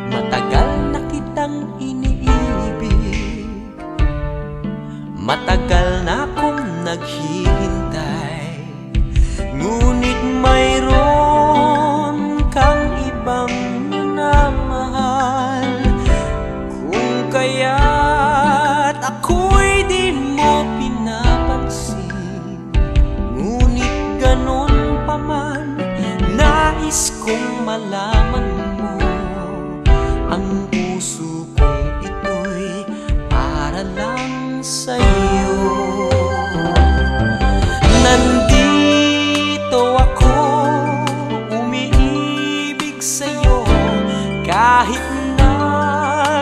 Matagal na kitang iniibig, matagal na akong naghihintay, ngunit mayroon kang ibang minamahal. Kung kaya't ako'y di mo pinapansin, ngunit ganon pa man, nais kong malaman mo, ang puso kong ito'y para lang sa'yo. Nandito ako, umiibig sa'yo, kahit na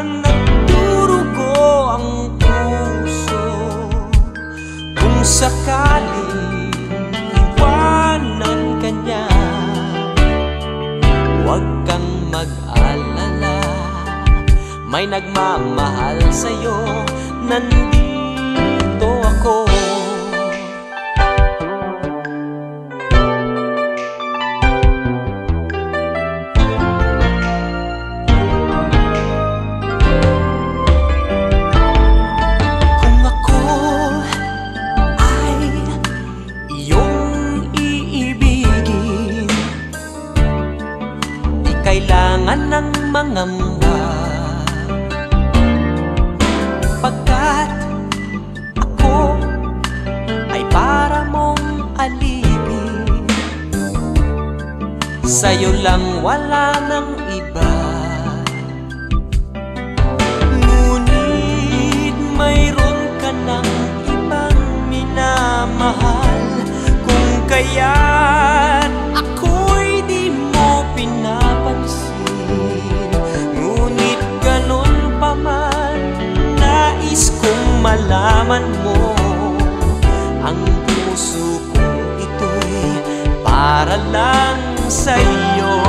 nagdurugo ang puso. Kung sakaling iwanan ka niya, huwag kang mag-alala, may nagmamahal sa'yo, nandito ako. Kung ako ay iyong iibigin, di kailangan ng mangamba, pagkat ako ay para mong alipin. Sa'yo lang, wala nang iba. Ngunit mayroon ka ng ibang minamahal, kung kaya't ako'y di mo pinapansin, ngunit ganon pa man, nais kong malaman mo, ang puso kong ito'y para lang sa'yo.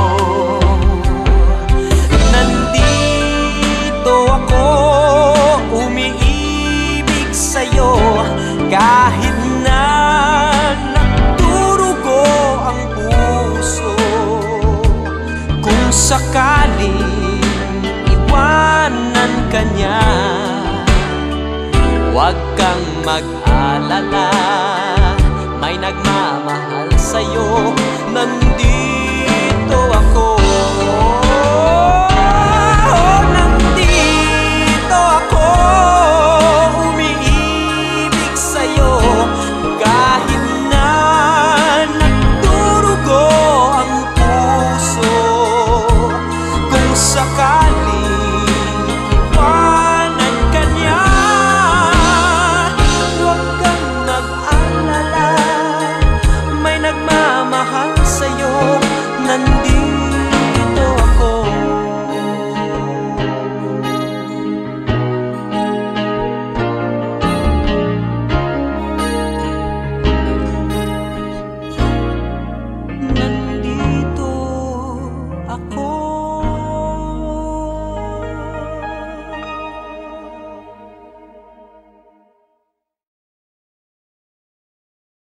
Nandito ako, umiibig sa'yo, kahit na nagdurugo ang puso. Kung sakaling iwanan ka niya, huwag kang mag-alala, may nagmamahal sa'yo, nandito